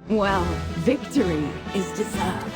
Well, victory is deserved.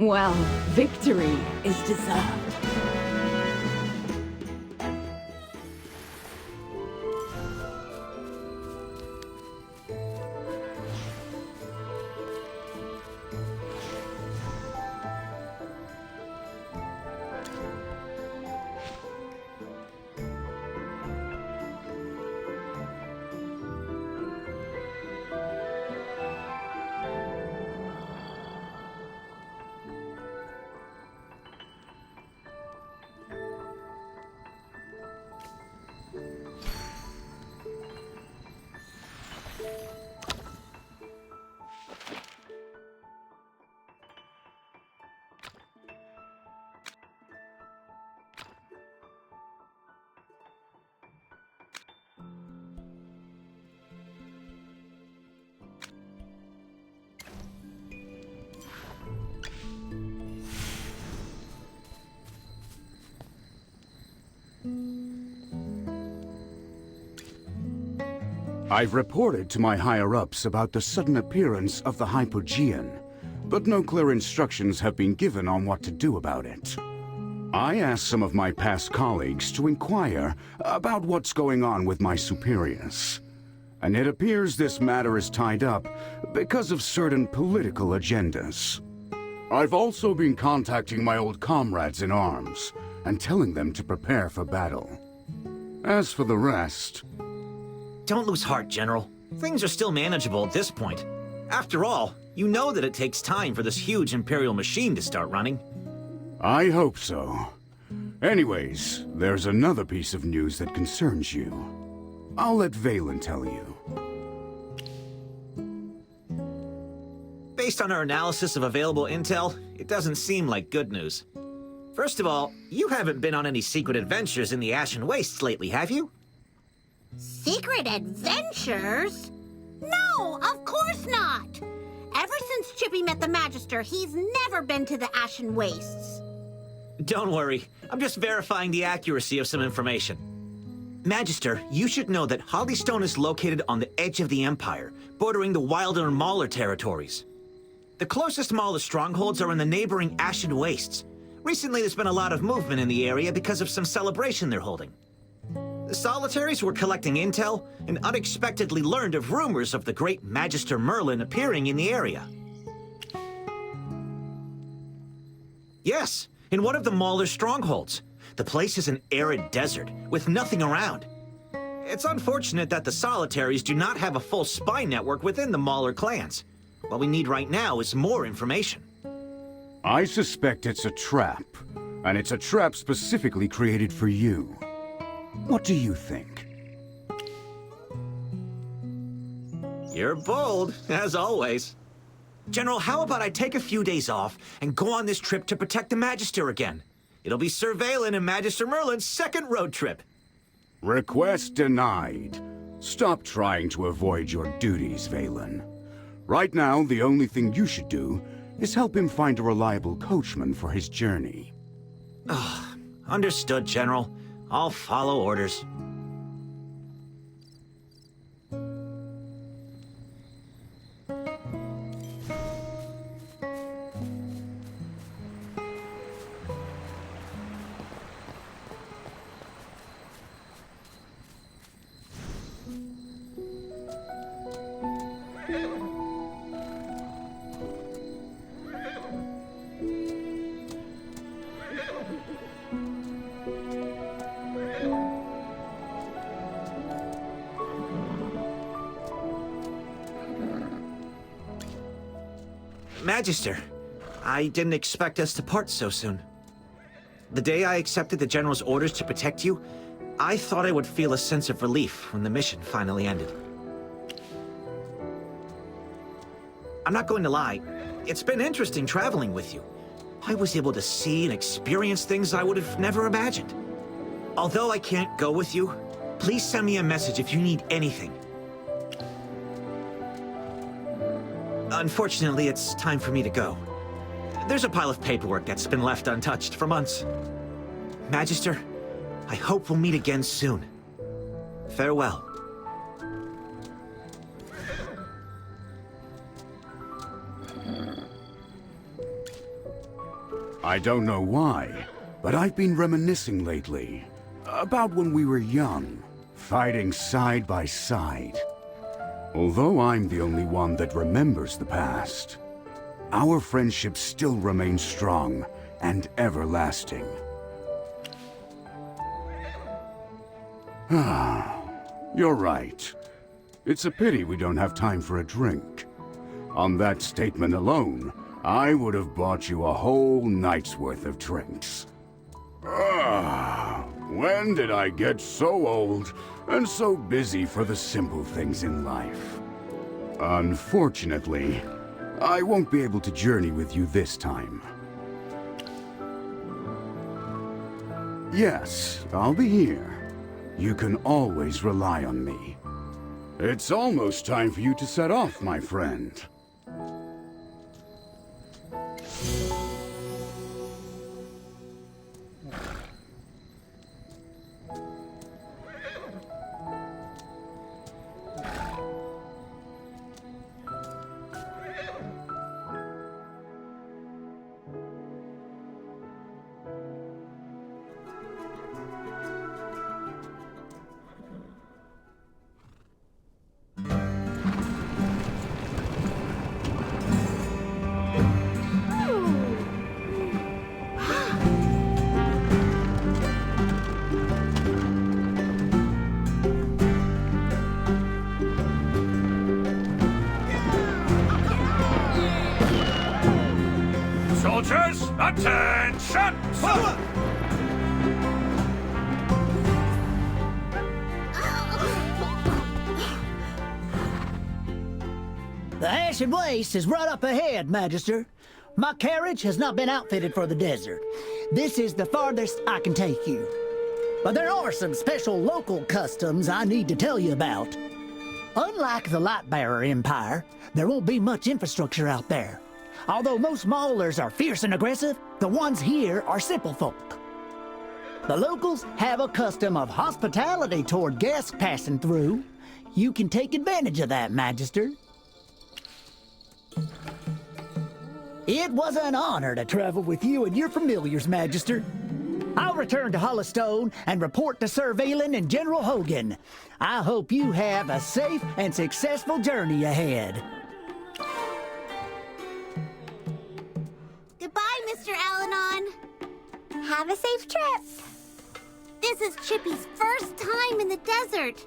Well, victory is deserved. I've reported to my higher-ups about the sudden appearance of the Hypogean, but no clear instructions have been given on what to do about it. I asked some of my past colleagues to inquire about what's going on with my superiors, and it appears this matter is tied up because of certain political agendas. I've also been contacting my old comrades in arms and telling them to prepare for battle. As for the rest... Don't lose heart, General. Things are still manageable at this point. After all, you know that it takes time for this huge Imperial machine to start running. I hope so. Anyways, there's another piece of news that concerns you. I'll let Valen tell you. Based on our analysis of available intel, it doesn't seem like good news. First of all, you haven't been on any secret adventures in the Ashen Wastes lately, have you? Secret adventures? No, of course not! Ever since Chippy met the Magister, he's never been to the Ashen Wastes. Don't worry, I'm just verifying the accuracy of some information. Magister, you should know that Hollystone is located on the edge of the Empire, bordering the Wilder and Mauler territories. The closest Mauler strongholds are in the neighboring Ashen Wastes. Recently, there's been a lot of movement in the area because of some celebration they're holding. The Solitaries were collecting intel and unexpectedly learned of rumors of the great Magister Merlin appearing in the area. Yes, in one of the Mauler strongholds. The place is an arid desert, with nothing around. It's unfortunate that the Solitaries do not have a full spy network within the Mauler clans. What we need right now is more information. I suspect it's a trap, and it's a trap specifically created for you. What do you think? You're bold, as always. General, how about I take a few days off and go on this trip to protect the Magister again? It'll be Sir Valen and Magister Merlin's second road trip. Request denied. Stop trying to avoid your duties, Valen. Right now, the only thing you should do is help him find a reliable coachman for his journey. Understood, General. I'll follow orders. Magister, I didn't expect us to part so soon. The day I accepted the General's orders to protect you, I thought I would feel a sense of relief when the mission finally ended. I'm not going to lie, it's been interesting traveling with you. I was able to see and experience things I would have never imagined. Although I can't go with you, please send me a message if you need anything. Unfortunately, it's time for me to go. There's a pile of paperwork that's been left untouched for months. Magister, I hope we'll meet again soon. Farewell. I don't know why, but I've been reminiscing lately about when we were young, fighting side by side. Although I'm the only one that remembers the past, our friendship still remains strong and everlasting. You're right. It's a pity we don't have time for a drink. On that statement alone, I would have bought you a whole night's worth of drinks. When did I get so old and so busy for the simple things in life? Unfortunately, I won't be able to journey with you this time. Yes, I'll be here. You can always rely on me. It's almost time for you to set off, my friend. Soldiers, attention! The Ashen Waste is right up ahead, Magister. My carriage has not been outfitted for the desert. This is the farthest I can take you. But there are some special local customs I need to tell you about. Unlike the Lightbearer Empire, there won't be much infrastructure out there. Although most maulers are fierce and aggressive, the ones here are simple folk. The locals have a custom of hospitality toward guests passing through. You can take advantage of that, Magister. It was an honor to travel with you and your familiars, Magister. I'll return to Hollystone and report to Sir Valen and General Hogan. I hope you have a safe and successful journey ahead. Goodbye, Mr. Alanon. Have a safe trip. This is Chippy's first time in the desert.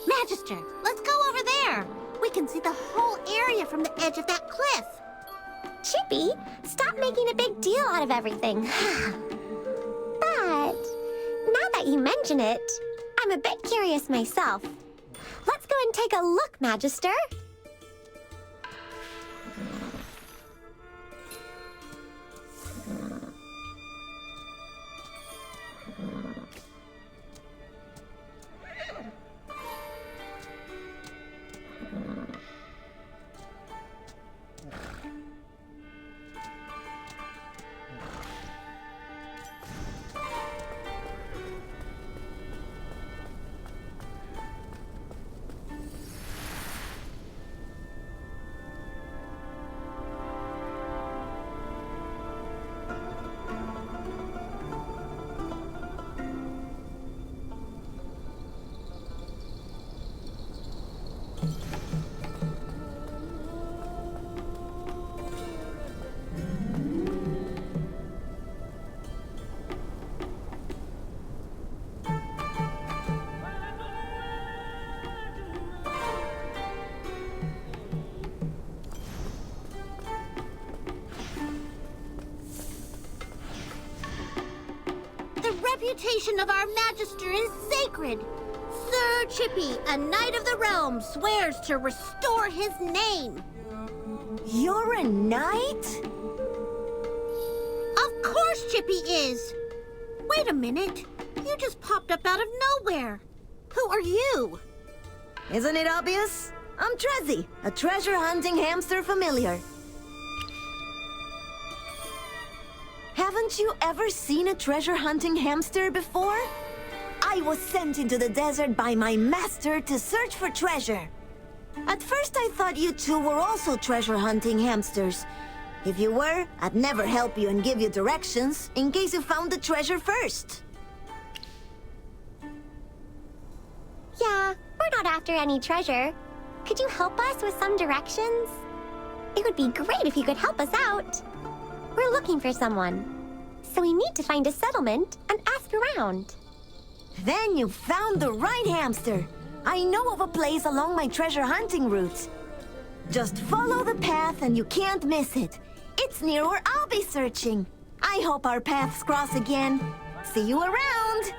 Magister, let's go over there. We can see the whole area from the edge of that cliff. Chippy, stop making a big deal out of everything. But now that you mention it, I'm a bit curious myself. Let's go and take a look, Magister. The reputation of our Magister is sacred. Sir Chippy, a knight of the realm, swears to restore his name. You're a knight? Of course Chippy is. Wait a minute. You just popped up out of nowhere. Who are you? Isn't it obvious? I'm Trezzy, a treasure-hunting hamster familiar. Haven't you ever seen a treasure-hunting hamster before? I was sent into the desert by my master to search for treasure. At first I thought you two were also treasure-hunting hamsters. If you were, I'd never help you and give you directions in case you found the treasure first. Yeah, we're not after any treasure. Could you help us with some directions? It would be great if you could help us out. We're looking for someone. So we need to find a settlement and ask around. Then you found the right hamster. I know of a place along my treasure hunting route. Just follow the path and you can't miss it. It's near where I'll be searching. I hope our paths cross again. See you around!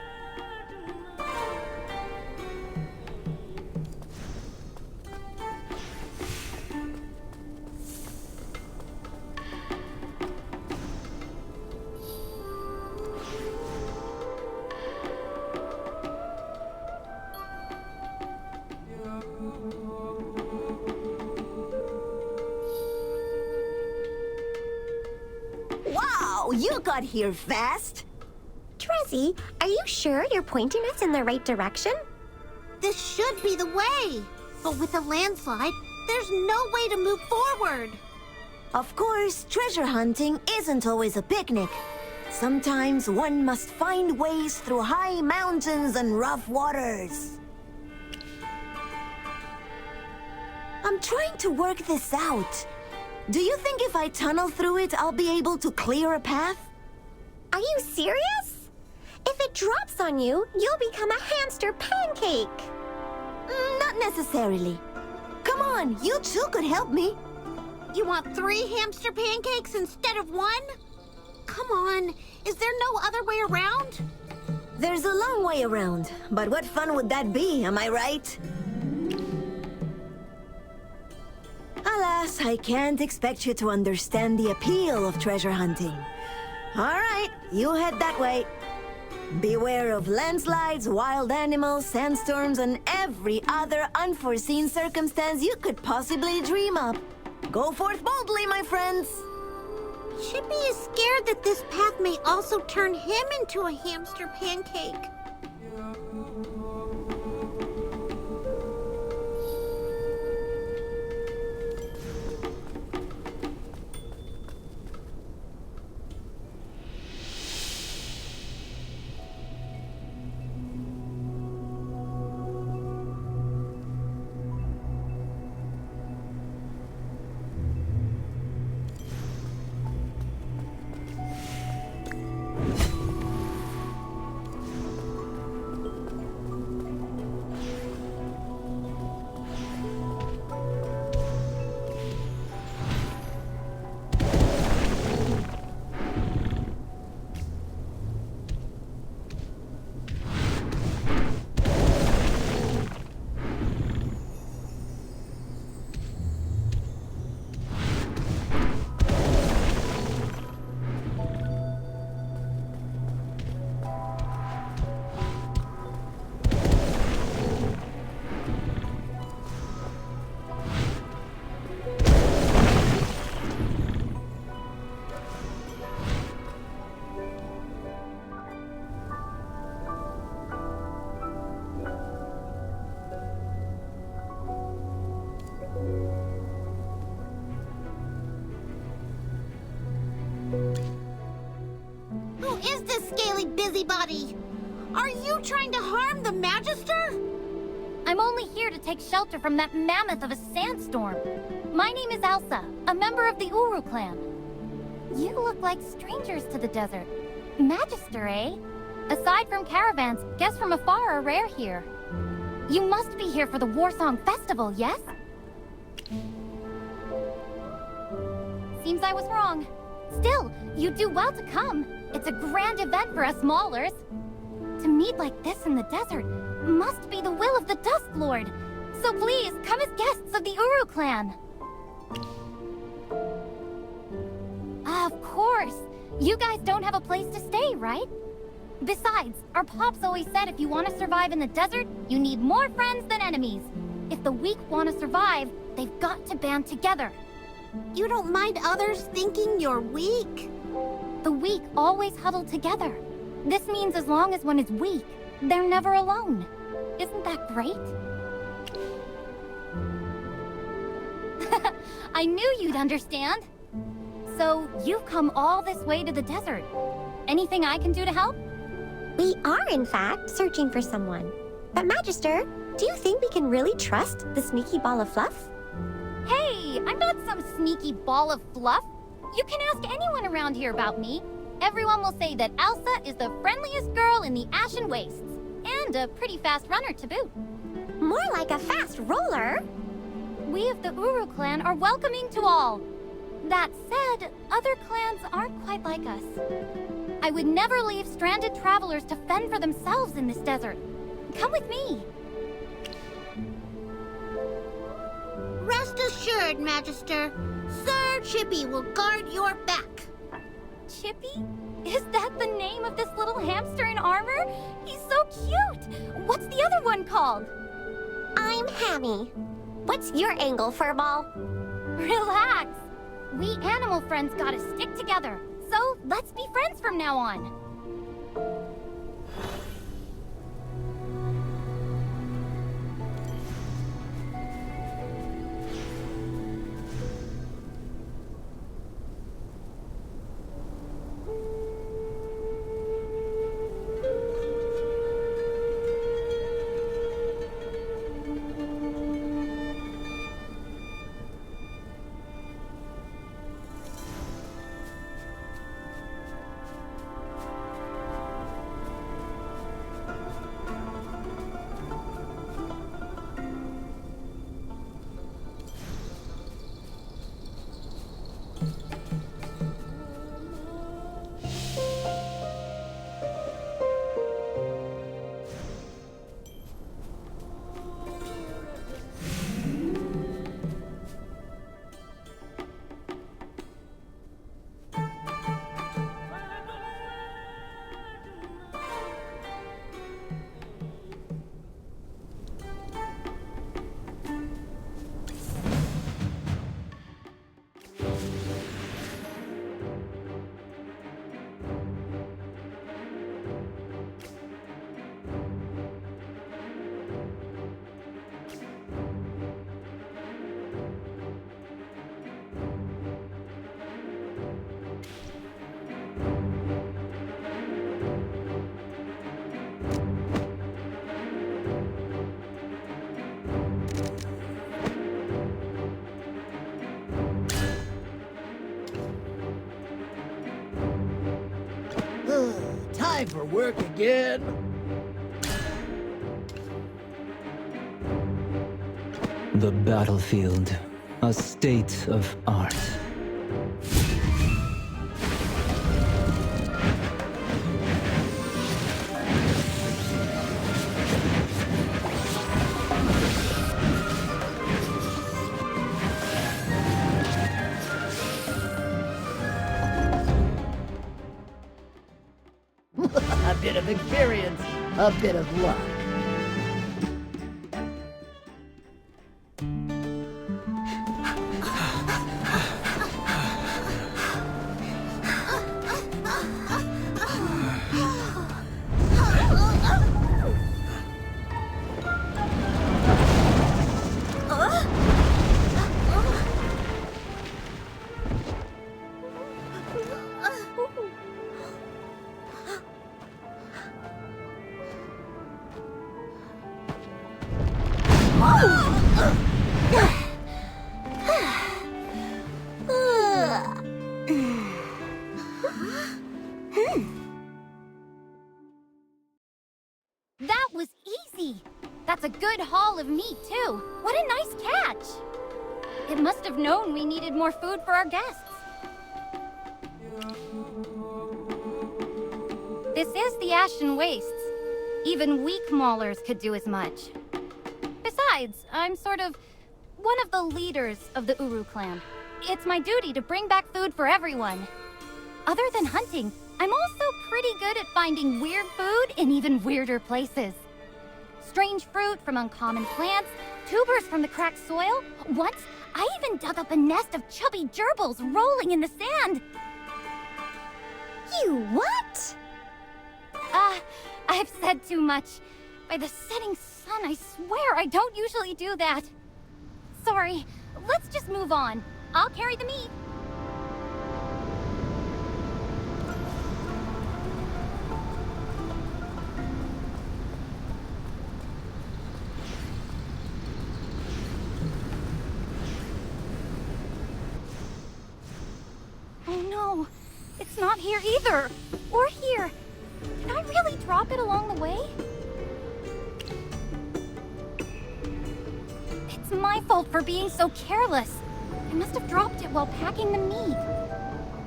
Wow, you got here fast. Trezzy, are you sure you're pointing us in the right direction? This should be the way. But with a landslide, there's no way to move forward. Of course, treasure hunting isn't always a picnic. Sometimes one must find ways through high mountains and rough waters. I'm trying to work this out. Do you think if I tunnel through it, I'll be able to clear a path? Are you serious? If it drops on you, you'll become a hamster pancake. Not necessarily. Come on, you two could help me. You want 3 hamster pancakes instead of 1? come on. Is there no other way around? There's a long way around, but what fun would that be, am I right? Alas, I can't expect you to understand the appeal of treasure hunting. All right, you head that way. Beware of landslides, wild animals, sandstorms, and every other unforeseen circumstance you could possibly dream up. Go forth boldly, my friends! Chippy is scared that this path may also turn him into a hamster pancake. Who is this scaly busybody? Are you trying to harm the Magister? I'm only here to take shelter from that mammoth of a sandstorm. My name is Elsa, a member of the Uru clan. You look like strangers to the desert. Magister, eh? Aside from caravans, guests from afar are rare here. You must be here for the Warsong Festival, yes? Seems I was wrong. Still, you do well to come. It's a grand event for us Maulers. To meet like this in the desert must be the will of the Dusk Lord. So please, come as guests of the Uru clan. Of course. You guys don't have a place to stay, right? Besides, our pops always said if you want to survive in the desert, you need more friends than enemies. If the weak want to survive, they've got to band together. You don't mind others thinking you're weak? The weak always huddle together. This means as long as one is weak, they're never alone. Isn't that great? I knew you'd understand. So, you've come all this way to the desert. Anything I can do to help? We are, in fact, searching for someone. But Magister, do you think we can really trust the sneaky ball of fluff? Hey, I'm not some sneaky ball of fluff. You can ask anyone around here about me. Everyone will say that Elsa is the friendliest girl in the Ashen Wastes. And a pretty fast runner to boot. More like a fast roller. We of the Uru clan are welcoming to all. That said, other clans aren't quite like us. I would never leave stranded travelers to fend for themselves in this desert. Come with me. Rest assured, Magister. Sir Chippy will guard your back. Chippy? Is that the name of this little hamster in armor? He's so cute! What's the other one called? I'm Hammy. What's your angle, Furball? Relax. We animal friends gotta stick together. So let's be friends from now on. Time for work again. The battlefield, a state of art. A bit of experience, a bit of luck. That was easy. That's a good haul of meat, too. What a nice catch. It must have known we needed more food for our guests. This is the Ashen Wastes. Even weak maulers could do as much. Besides, I'm sort of one of the leaders of the Uru clan. It's my duty to bring back food for everyone. Other than hunting, I'm also pretty good at finding weird food in even weirder places. Strange fruit from uncommon plants, tubers from the cracked soil. Once, I even dug up a nest of chubby gerbils rolling in the sand. You what? I've said too much. By the setting sun, I swear I don't usually do that. Sorry, let's just move on. I'll carry the meat. Oh no, it's not here either. Or here. Can I really drop it along the way? It's my fault for being so careless. I must have dropped it while packing the meat.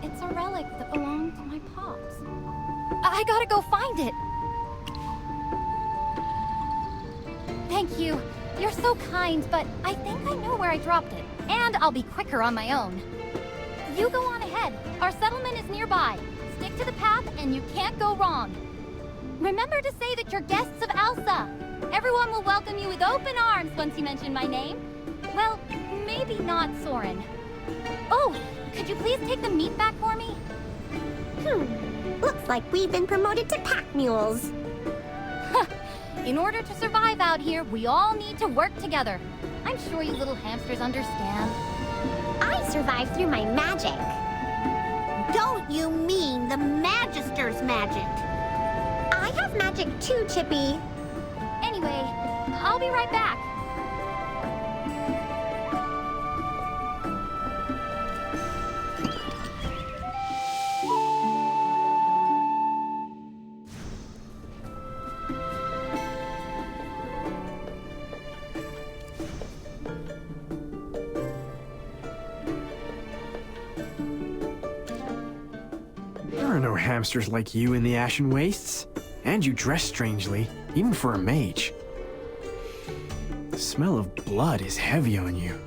It's a relic that belonged to my pops. I gotta go find it. Thank you. You're so kind, but I think I know where I dropped it. And I'll be quicker on my own. You go on ahead. Our settlement is nearby. Stick to the path and you can't go wrong. Remember to say that you're guests of Elsa. Everyone will welcome you with open arms once you mention my name. Well, maybe not Soren. Oh, could you please take the meat back for me? Looks like we've been promoted to pack mules. In order to survive out here, we all need to work together. I'm sure you little hamsters understand. I survived through my magic. Don't you mean the Magister's magic? I have magic too, Chippy. Anyway, I'll be right back. There are no hamsters like you in the Ashen Wastes. And you dress strangely, even for a mage. The smell of blood is heavy on you.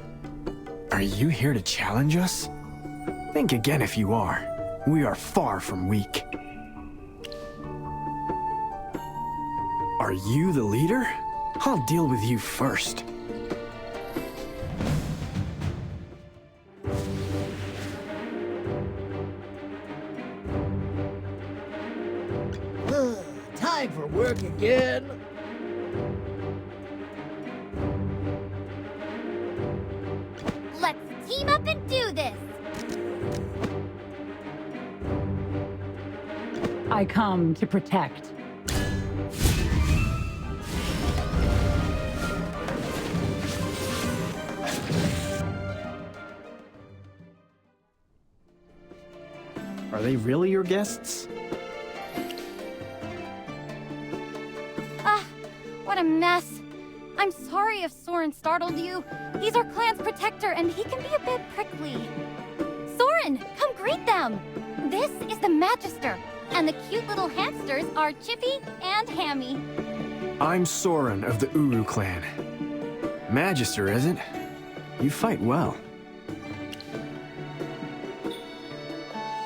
Are you here to challenge us? Think again if you are. We are far from weak. Are you the leader? I'll deal with you first. Time for work again. Let's team up and do this. I come to protect. Are they really your guests? What a mess. I'm sorry if Soren startled you. He's our clan's protector, and he can be a bit prickly. Soren, come greet them! This is the Magister, and the cute little hamsters are Chippy and Hammy. I'm Soren of the Uru clan. Magister, is it? You fight well.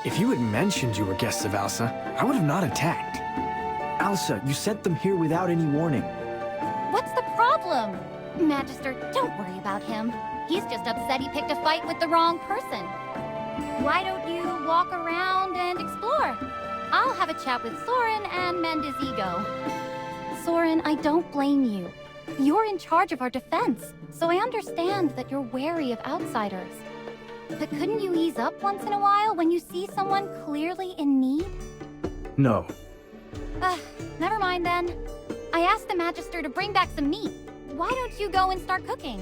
If you had mentioned you were guests of Alsa, I would have not attacked. Alsa, you sent them here without any warning. What's the problem? Magister, don't worry about him. He's just upset he picked a fight with the wrong person. Why don't you walk around and explore? I'll have a chat with Soren and mend his ego. Soren, I don't blame you. You're in charge of our defense, so I understand that you're wary of outsiders. But couldn't you ease up once in a while when you see someone clearly in need? No. Never mind then. I asked the Magister to bring back some meat. Why don't you go and start cooking?